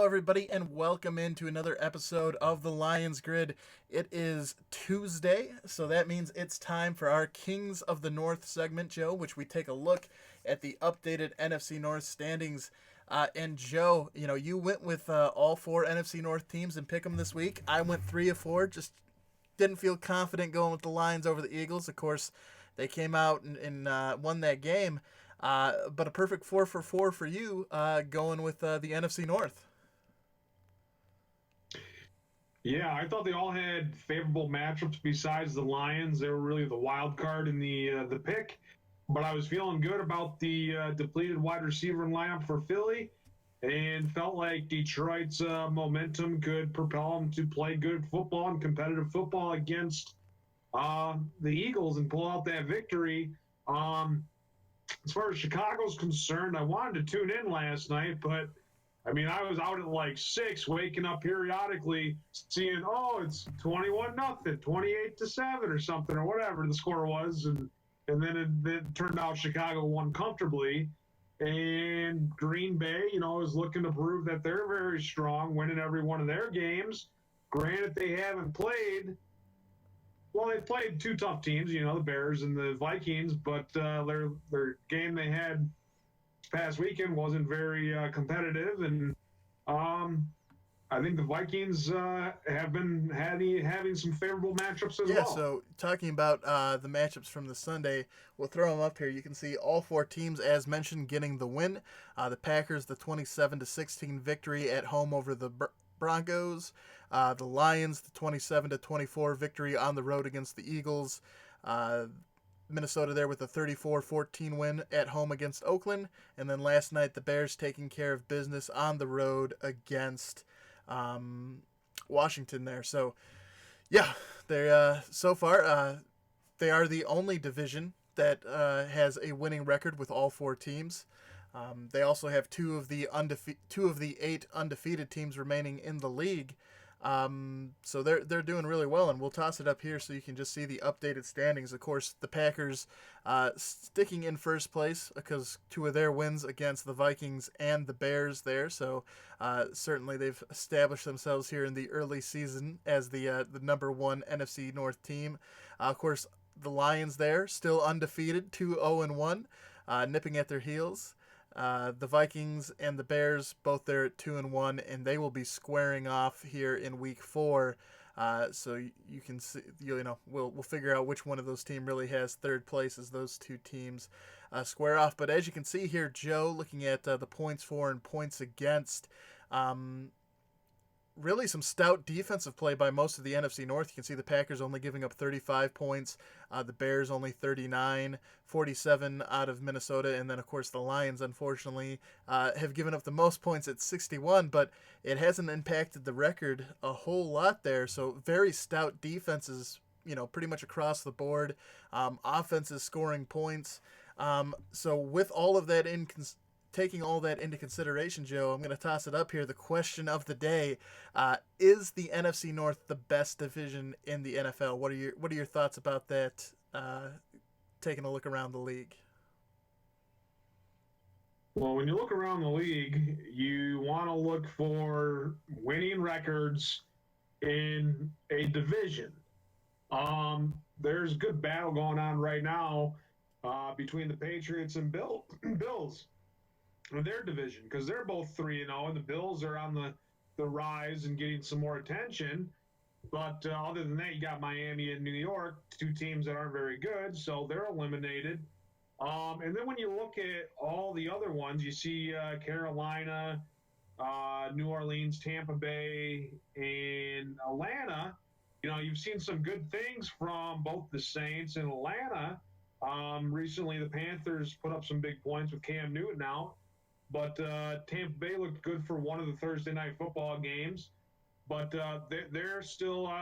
everybody, and welcome into another episode of the Lions Grid. It is Tuesday, so that means it's time for our Kings of the North segment, Joe, which we take a look at the updated NFC North standings. And Joe, you went with all four NFC North teams and pick them this week. I went 3 of 4, just didn't feel confident going with the Lions over the Eagles. Of course, they came out and won that game. But a perfect 4 for 4 for you going with the NFC North. Yeah, I thought they all had favorable matchups besides the Lions. They were really the wild card in the pick. But I was feeling good about the depleted wide receiver lineup for Philly and felt like Detroit's momentum could propel them to play good football and competitive football against the Eagles and pull out that victory. As far as Chicago's concerned, I wanted to tune in last night, but I mean, I was out at like 6, waking up periodically, seeing, it's 21-0, 28-7 or something, or whatever the score was. And then it turned out Chicago won comfortably. And Green Bay, is looking to prove that they're very strong, winning every one of their games. Granted, they haven't played. Well, they played 2 tough teams, the Bears and the Vikings, but their game they had past weekend wasn't very competitive, and I think the Vikings have been having some favorable matchups as well. So talking about the matchups from the Sunday, we'll throw them up here. You can see all 4 teams, as mentioned, getting the win. The Packers, the 27-16 victory at home over the Broncos. The Lions, the 27-24 victory on the road against the Eagles. Minnesota there with a 34-14 win at home against Oakland. And then last night, the Bears taking care of business on the road against Washington there. So, yeah, they so far, they are the only division that has a winning record with all 4 teams. They also have 2 of the 8 undefeated teams remaining in the league. So they're doing really well, and we'll toss it up here so you can just see the updated standings. Of course, the Packers sticking in first place because 2 of their wins against the Vikings and the Bears there. So certainly they've established themselves here in the early season as the number 1 NFC North team. Of course, the Lions there still undefeated, 2-0-1, nipping at their heels. The Vikings and the Bears both there at 2-1, and they will be squaring off here in Week 4. So you can see, we'll figure out which one of those teams really has third place as those 2 teams square off. But as you can see here, Joe, looking at the points for and points against. Really some stout defensive play by most of the NFC North. You can see the Packers only giving up 35 points, the Bears only 39, 47 out of Minnesota, and then, of course, the Lions, unfortunately, have given up the most points at 61, but it hasn't impacted the record a whole lot there, so very stout defenses, pretty much across the board, offenses scoring points. So with all of that taking all that into consideration, Joe, I'm going to toss it up here. The question of the day: is the NFC North the best division in the NFL? What are your thoughts about that? Taking a look around the league. Well, when you look around the league, you want to look for winning records in a division. There's a good battle going on right now between the Patriots and Bills. In their division, because they're both 3-0, and the Bills are on the rise and getting some more attention. But other than that, you got Miami and New York, 2 teams that aren't very good, so they're eliminated. And then when you look at all the other ones, you see Carolina, New Orleans, Tampa Bay, and Atlanta. You've seen some good things from both the Saints and Atlanta. Recently, the Panthers put up some big points with Cam Newton out. But Tampa Bay looked good for one of the Thursday night football games. But they're still,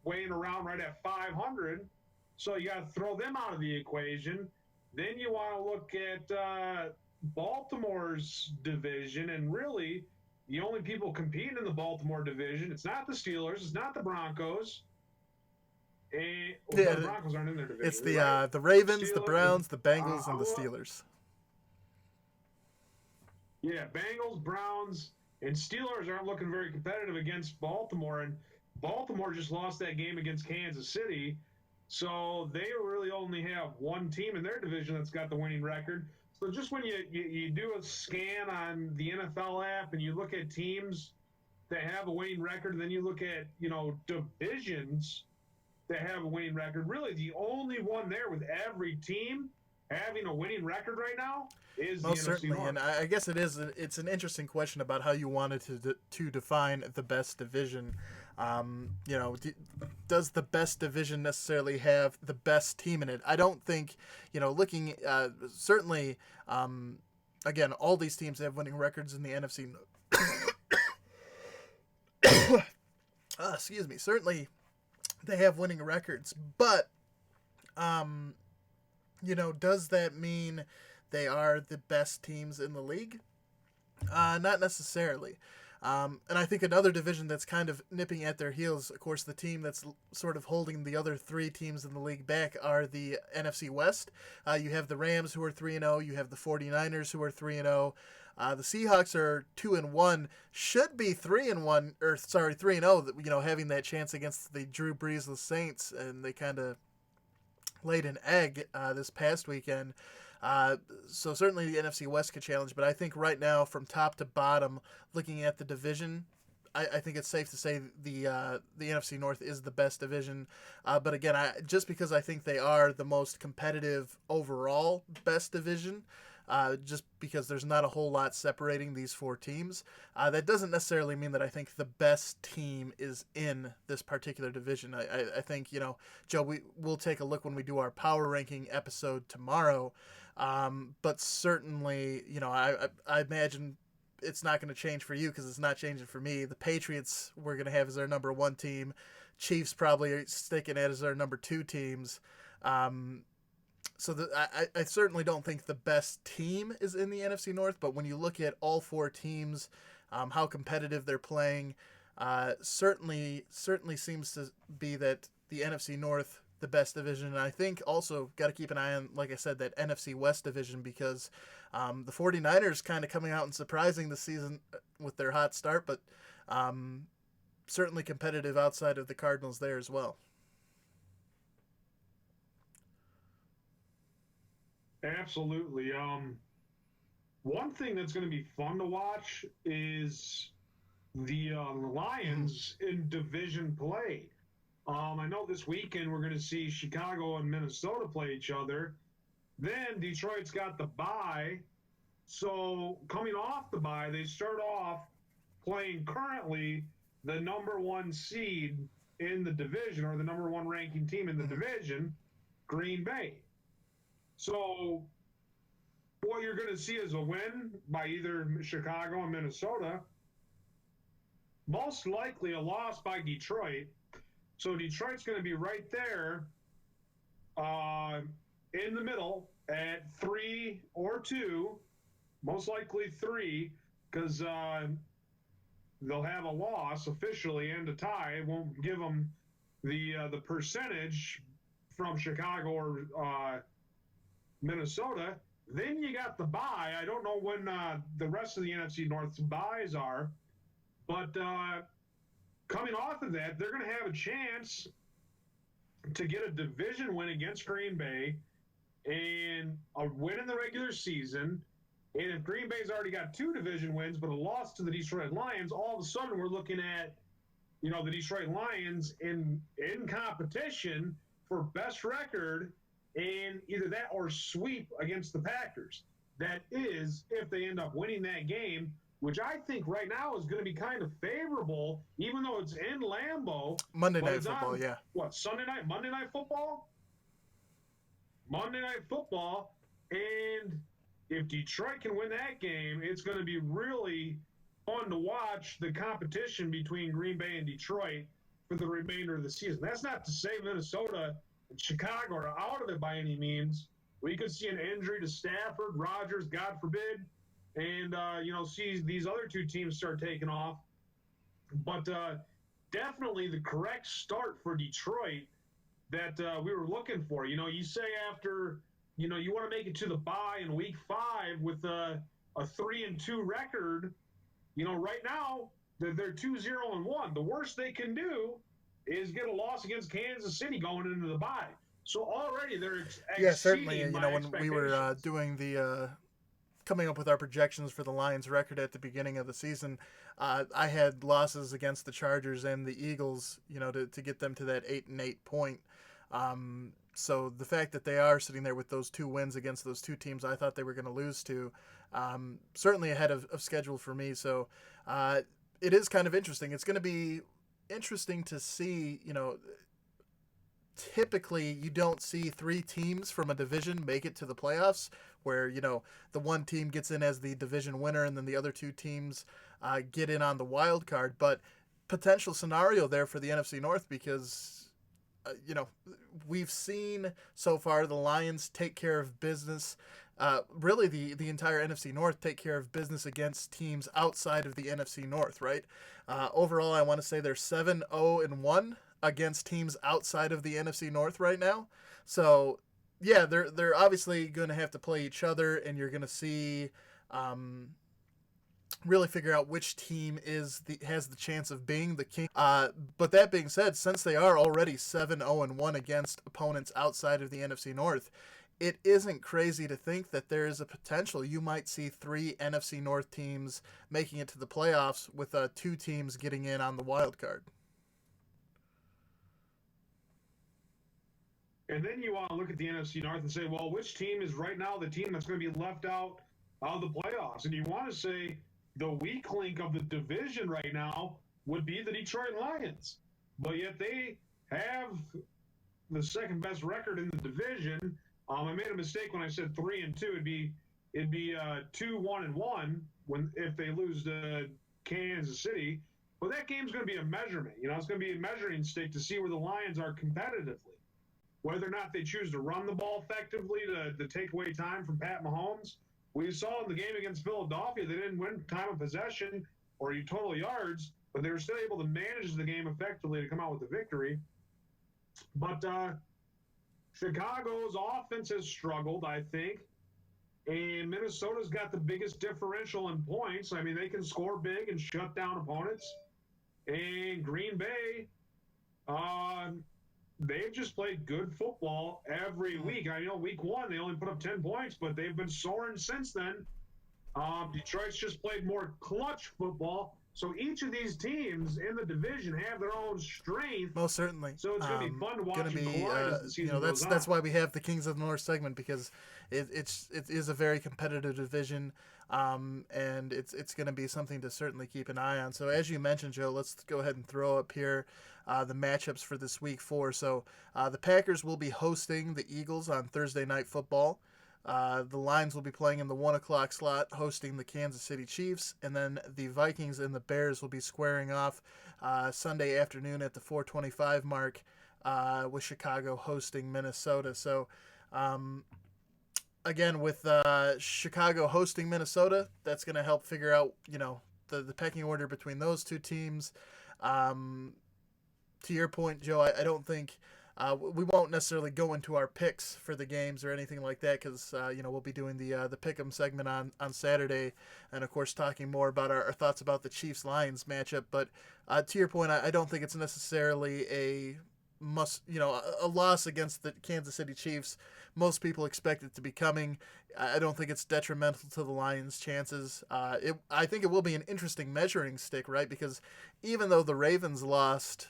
weighing around right at 500. So you got to throw them out of the equation. Then you want to look at Baltimore's division. And really, the only people competing in the Baltimore division, it's not the Steelers, it's not the Broncos. The Broncos aren't in their division. It's the Ravens, the Browns, the Bengals, and the Steelers. Yeah, Bengals, Browns, And Steelers aren't looking very competitive against Baltimore, and Baltimore just lost that game against Kansas City. So they really only have one team in their division that's got the winning record. So just when you do a scan on the NFL app and you look at teams that have a winning record, and then you look at, divisions that have a winning record, really the only one there with every team having a winning record right now is the Most NFC certainly, North. and I guess it's an interesting question about how you wanted to define the best division. Does the best division necessarily have the best team in it? I don't think, looking certainly, again, all these teams have winning records in the NFC. Excuse me. Certainly, they have winning records, but does that mean they are the best teams in the league? Not necessarily. And I think another division that's kind of nipping at their heels, of course, the team that's sort of holding the other three teams in the league back are the NFC West. You have the Rams, who are 3-0. You have the 49ers, who are 3-0. The Seahawks are 2-1, should be 3-1, or sorry, 3-0. Having that chance against the Drew Breesless Saints, and they kind of laid an egg this past weekend. So certainly the NFC West could challenge, but I think right now, from top to bottom, looking at the division, I think it's safe to say the NFC North is the best division. But again, just because I think they are the most competitive overall best division, just because there's not a whole lot separating these four teams, that doesn't necessarily mean that I think the best team is in this particular division. I think, Joe, we'll take a look when we do our power ranking episode tomorrow. But certainly, I imagine it's not going to change for you because it's not changing for me. The Patriots we're going to have as our number one team. Chiefs probably are sticking at as our number two teams. I certainly don't think the best team is in the NFC North, but when you look at all four teams, how competitive they're playing, certainly seems to be that the NFC North, the best division. And I think also got to keep an eye on, like I said, that NFC West division, because the 49ers kind of coming out and surprising the season with their hot start, but certainly competitive outside of the Cardinals there as well. Absolutely. One thing that's going to be fun to watch is the Lions in division play. I know this weekend we're going to see Chicago and Minnesota play each other. Then Detroit's got the bye. So coming off the bye, they start off playing currently the number one seed in the division, or the number one ranking team in the division, Green Bay. So what you're going to see is a win by either Chicago or Minnesota, most likely a loss by Detroit. So Detroit's going to be right there in the middle at 3 or 2, most likely 3, because they'll have a loss officially and a tie. It won't give them the percentage from Chicago or Minnesota. Then you got the bye. I don't know when the rest of the NFC North's byes are, but coming off of that, they're going to have a chance to get a division win against Green Bay and a win in the regular season. And if Green Bay's already got 2 division wins, but a loss to the Detroit Lions, all of a sudden we're looking at, the Detroit Lions in competition for best record, and either that or sweep against the Packers. That is, if they end up winning that game, which I think right now is going to be kind of favorable, even though it's in Lambeau. Monday Night Football, yeah. What, Sunday night? Monday Night Football? Monday Night Football. And if Detroit can win that game, it's going to be really fun to watch the competition between Green Bay and Detroit for the remainder of the season. That's not to say Minnesota and Chicago are out of it by any means. We could see an injury to Stafford, Rodgers, God forbid, and see these other 2 teams start taking off. But definitely the correct start for Detroit that we were looking for. You say after, you want to make it to the bye in week 5 with a 3-2 record, Right now they're 2-0-1. The worst they can do is get a loss against Kansas City going into the bye. So already they're Yeah, certainly. exceeding my When we were expectations. doing the coming up with our projections for the Lions' record at the beginning of the season, I had losses against the Chargers and the Eagles, to get them to that 8-8 point. So the fact that they are sitting there with those 2 wins against those 2 teams I thought they were going to lose to, certainly ahead of schedule for me. So it is kind of interesting. It's going to be interesting to see, typically you don't see 3 teams from a division make it to the playoffs where the one team gets in as the division winner and then the other 2 teams get in on the wild card. But potential scenario there for the NFC North because we've seen so far the Lions take care of business, really the entire NFC North take care of business against teams outside of the NFC North, right? Overall I want to say they're 7-0-1 against teams outside of the NFC North right now. So yeah, they're obviously going to have to play each other, and you're going to see really figure out which team has the chance of being the king. But that being said, since they are already 7-0-1 against opponents outside of the NFC North, it isn't crazy to think that there is a potential you might see 3 NFC North teams making it to the playoffs with 2 teams getting in on the wild card. And then you want to look at the NFC North and say, well, which team is right now the team that's going to be left out of the playoffs? And you want to say the weak link of the division right now would be the Detroit Lions. But yet they have the second best record in the division. I made a mistake when I said 3-2. It'd be 2-1-1 if they lose to Kansas City. But that game's going to be a measurement. It's going to be a measuring stick to see where the Lions are competitively. Whether or not they choose to run the ball effectively to take away time from Pat Mahomes. We saw in the game against Philadelphia, they didn't win time of possession or total yards, but they were still able to manage the game effectively to come out with the victory. But Chicago's offense has struggled, I think, and Minnesota's got the biggest differential in points. I mean, they can score big and shut down opponents. And Green Bay, they've just played good football every week. I know week 1 they only put up 10 points, but they've been soaring since then. Detroit's just played more clutch football. So each of these teams in the division have their own strength. Most certainly. So it's going to be fun to watch them collide as the season goes on. That's why we have the Kings of the North segment, because it is a very competitive division, and it's going to be something to certainly keep an eye on. So as you mentioned, Joe, let's go ahead and throw up here the matchups for this week 4. So the Packers will be hosting the Eagles on Thursday Night Football. The Lions will be playing in the 1 o'clock slot, hosting the Kansas City Chiefs, and then the Vikings and the Bears will be squaring off Sunday afternoon at the 4:25 mark, with Chicago hosting Minnesota. So, again, with Chicago hosting Minnesota, that's going to help figure out, the pecking order between those 2 teams. To your point, Joe, I don't think we won't necessarily go into our picks for the games or anything like that because we'll be doing the pick'em segment on Saturday, and of course talking more about our thoughts about the Chiefs-Lions matchup. But to your point, I don't think it's necessarily a loss against the Kansas City Chiefs. Most people expect it to be coming. I don't think it's detrimental to the Lions' chances. I think it will be an interesting measuring stick, right? Because even though the Ravens lost,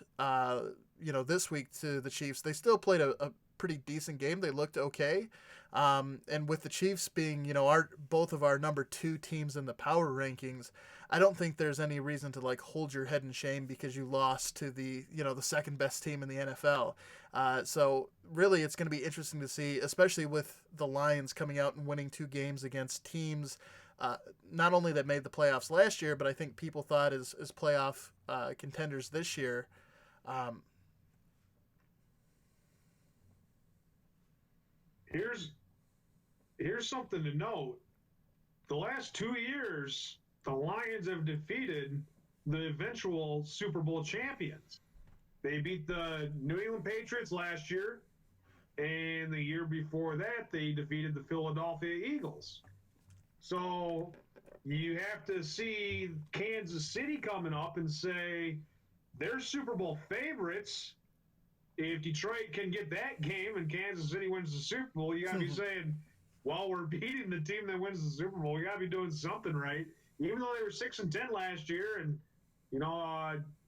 this week to the Chiefs, they still played a pretty decent game. They looked okay. And with the Chiefs being, both of our number 2 teams in the power rankings, I don't think there's any reason to hold your head in shame because you lost to the second best team in the NFL. So really it's going to be interesting to see, especially with the Lions coming out and winning 2 games against teams, not only that made the playoffs last year, but I think people thought as playoff contenders this year. Here's something to note. The last 2 years, the Lions have defeated the eventual Super Bowl champions. They beat the New England Patriots last year, and the year before that, they defeated the Philadelphia Eagles. So you have to see Kansas City coming up and say they're Super Bowl favorites. If Detroit can get that game and Kansas City wins the Super Bowl, you got to be saying, well, we're beating the team that wins the Super Bowl. We got to be doing something right. Even though they were 6-10 last year and,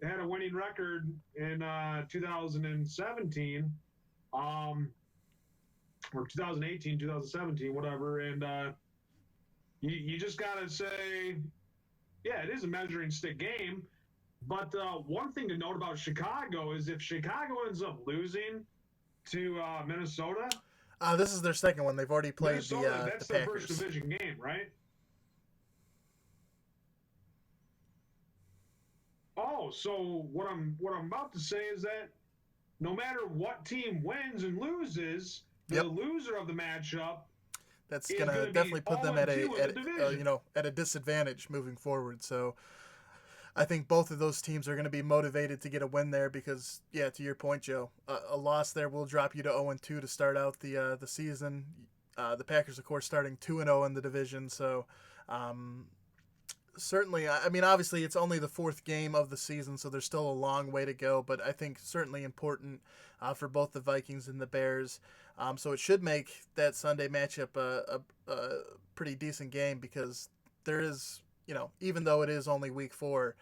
had a winning record in 2017, or 2018, 2017, whatever. And you just got to say, yeah, it is a measuring stick game. But one thing to note about Chicago is if Chicago ends up losing to Minnesota. This is their second one. They've already played Minnesota, that's the their Packers. first division game, right? Oh, so what I'm about to say is that no matter what team wins and loses, the loser of the matchup that's gonna definitely put them at a disadvantage moving forward. So I think both of those teams are going to be motivated to get a win there because, yeah, to your point, Joe, a loss there will drop you to 0-2 to start out the season. The Packers, of course, starting 2-0 in the division. So certainly, I mean, obviously, it's only the fourth game of the season, so there's still a long way to go. But I think certainly important for both the Vikings and the Bears. So it should make that Sunday matchup a pretty decent game because there is, even though it is only week 4,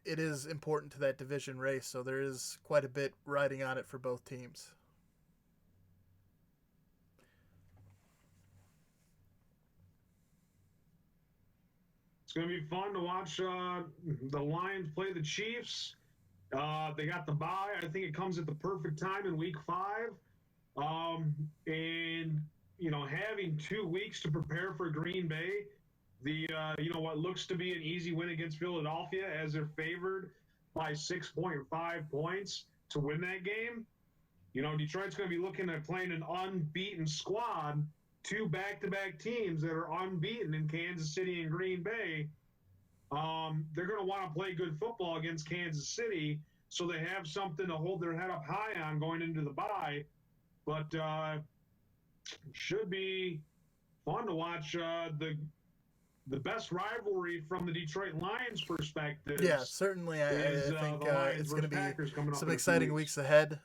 it is important to that division race. So there is quite a bit riding on it for both teams. It's going to be fun to watch the Lions play the Chiefs. They got the bye. I think it comes at the perfect time in week 5. And, having 2 weeks to prepare for Green Bay, what looks to be an easy win against Philadelphia as they're favored by 6.5 points to win that game. Detroit's going to be looking at playing an unbeaten squad, 2 back-to-back teams that are unbeaten in Kansas City and Green Bay. They're going to want to play good football against Kansas City so they have something to hold their head up high on going into the bye. But should be fun to watch the best rivalry from the Detroit Lions perspective. Yeah, certainly. I think it's going to be some exciting weeks ahead.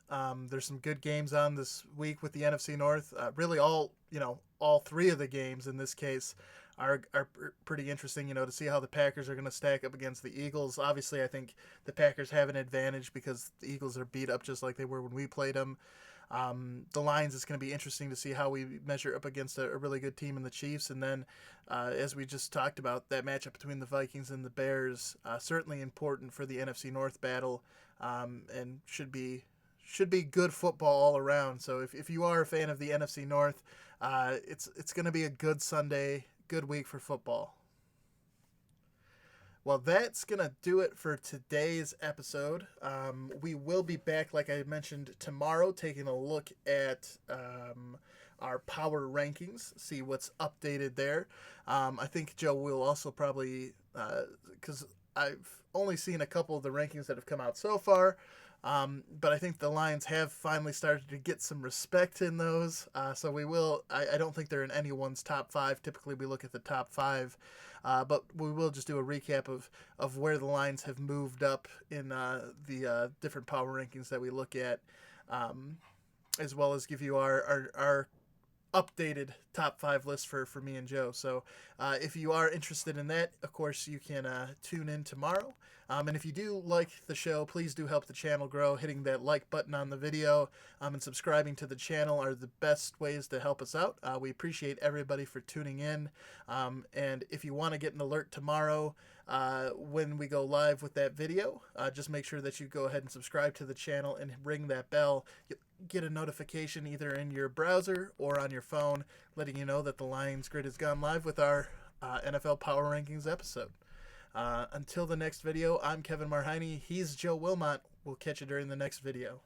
There's some good games on this week with the NFC North. Really, all 3 of the games in this case are pretty interesting. To see how the Packers are going to stack up against the Eagles. Obviously, I think the Packers have an advantage because the Eagles are beat up just like they were when we played them. The Lions, is going to be interesting to see how we measure up against a really good team in the Chiefs. And then, as we just talked about, that matchup between the Vikings and the Bears, certainly important for the NFC North battle, and should be good football all around. So if you are a fan of the NFC North, it's going to be a good Sunday, good week for football. Well, that's going to do it for today's episode. We will be back, like I mentioned, tomorrow, taking a look at our power rankings, see what's updated there. I think, Joe, will also probably, because I've only seen a couple of the rankings that have come out so far, but I think the Lions have finally started to get some respect in those. So we will, I don't think they're in anyone's top 5. Typically, we look at the top 5. But we will just do a recap of where the Lions have moved up in the different power rankings that we look at, as well as give you our updated top 5 list for me and Joe. So if you are interested in that, of course, you can tune in tomorrow. And if you do like the show, please do help the channel grow. Hitting that like button on the video and subscribing to the channel are the best ways to help us out. We appreciate everybody for tuning in. And if you want to get an alert tomorrow when we go live with that video, just make sure that you go ahead and subscribe to the channel and ring that bell. You'll get a notification either in your browser or on your phone letting you know that the Lions Grid has gone live with our NFL Power Rankings episode. Until the next video, I'm Kevin Marheine. He's Joe Wilmot. We'll catch you during the next video.